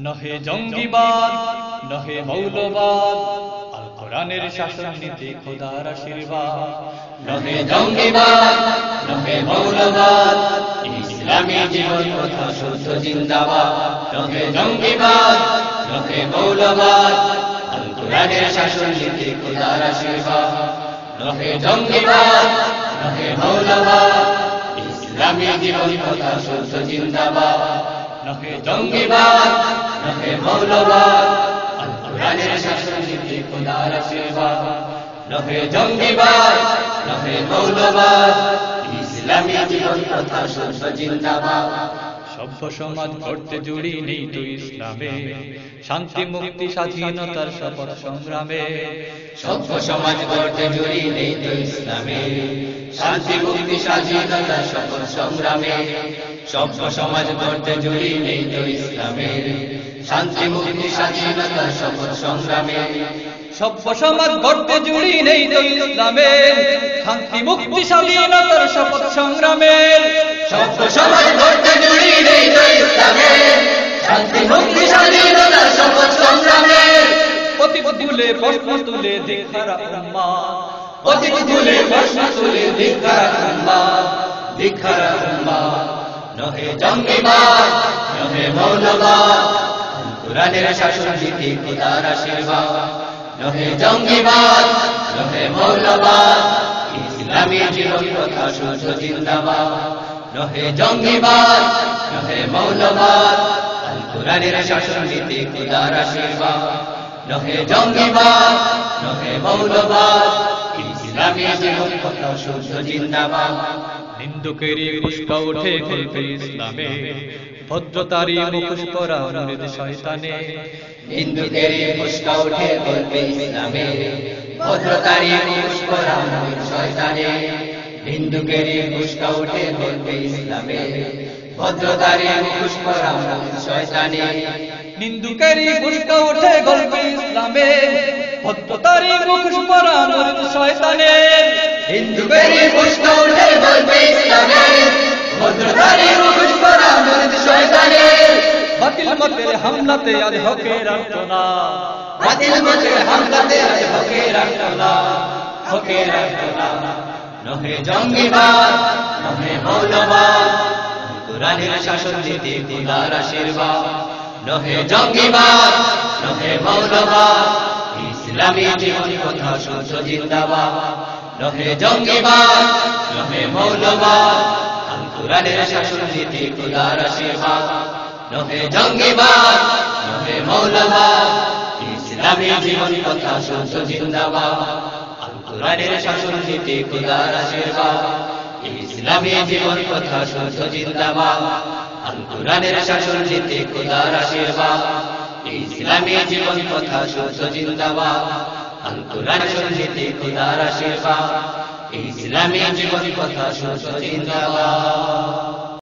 নহে জঙ্গিবাদ নহে মৌলবাদ, আল কোরআনের শাসন নীতি খোদার আশীর্বাদ। নহে জঙ্গিবাদ নহে মৌলবাদ, ইসলামী জীবন কথা শুদ্ধ জিন্দাবাদ। নহে জঙ্গিবাদ নহে মৌলবাদ, আল কোরআনের শাসন নীতি খোদার আশীর্বাদ। নহে জঙ্গিবাদ নহে মৌলবাদ, ইসলামী জীবন কথা শুদ্ধ জিন্দাবাদ। নহে জঙ্গিবাদ নহে মৌলবাদ, আল কোরআনের শাসন নীতি খোদার আশীর্বাদ। নহে জঙ্গিবাদ নহে মৌলবাদ, ইসলামী জীবন কথা শুদ্ধ জিন্দাবাদ। সভ্য সমাজ গড়তে জুড়ি নেই তো ইসলামে, শান্তি মুক্তি স্বাধীনতার শপথ সংগ্রামে। সভ্য সমাজ গড়তে জুড়ি নেই তো ইসলামে, শান্তি মুক্তি স্বাধীনতার শপথ সংগ্রামে। সভ্য সমাজ গড়তে জুড়ি নেই তো ইসলামে, শান্তি মুক্তি স্বাধীনতার শপথ সংগ্রামে। সভ্য সমাজ গড়তে জুড়ি নেই তো ইসলামে, শান্তি মুক্তি স্বাধীনতার শপথ সংগ্রামে। সভ্য সমাজ গড়তে জুড়ি নেই তো ইসলামে, শান্তি মুক্তি স্বাধীনতার শপথ সংগ্রামে। অতীত ভুলে প্রশ্ন তুলে ধিক্কার উম্মাহ, অতীত ভুলে প্রশ্ন তুলে ধিক্কার উম্মাহ, ধিক্কার উম্মাহ। নহে জঙ্গিবাদ নহে মৌলবাদ, কোরআনের শাসন নীতি খোদার আশীর্বাদ। নহে জঙ্গিবাদ নহে মৌলবাদ, ইসলামী জীবন কথা শুদ্ধ জিন্দাবাদ। নহে জঙ্গিবাদ নহে মৌলবাদ, আল কোরআনের শাসন নীতি খোদার আশীর্বাদ। নহে জঙ্গিবাদ নহে মৌলবাদ, ইসলামী জীবন কথা শুদ্ধ জিন্দাবাদ। নিন্দুকেরই পুষ্পা উঠে গল্পে ইসলামে, ভদ্রতারই মুখোশ পরা মুরিদ শয়তানে। নিন্দুকেরই পুষ্পা উঠে গল্পে ইসলামে, ভদ্রতারই মুখোশ পরা মুরিদ শয়তানে। নিন্দুকেরই পুষ্পা উঠে গল্পে ইসলামে, ভদ্রতারই মুখোশ পরা মুরিদ শয়তানে। নিন্দুকেরই পুষ্পা উঠে গল্পে ইসলামে, ভদ্রতারই মুখোশ পরা মুরিদ শয়তানে। নিন্দুকেরই পুষ্পা উঠে গল্পে ইসলামে, ভদ্রতারই মুখোশ পরা মুরিদ শয়তানে। বাতিল মতের হামলাতে আজ হকের আর্তনা, বাতিল মতের হামলাতে আজ হকের আর্তনা, হকের আর্তনা। নহে জঙ্গিবাদ নহে মৌলবাদ, কোরআনের শাসন নীতি খোদার আশীর্বাদ। নহে জঙ্গিবাদ নহে মৌলবাদ, ইসলামী জীবন কথা শুদ্ধ জিন্দাবাদ। নহে জঙ্গিবাদ নহে মৌলবাদ, আল কোরআনের শাসন নীতি খোদার আশীর্বাদ। নহে জঙ্গিবাদ নহে মৌলবাদ, ইসলামী জীবন কথা শুদ্ধ জিন্দাবাদ। আল কোরআনের শাসন নীতি খোদার আশীর্বাদ, ইসলামী জীবন কথা শুদ্ধ জিন্দাবাদ। আল কোরআনের শাসন নীতি খোদার আশীর্বাদ, ইসলামী জীবন কথা শুদ্ধ জিন্দাবাদ। আল কোরআনের শাসন নীতি খোদার আশীর্বাদ, ইসলামী জীবন কথা শুদ্ধ জিন্দাবাদ।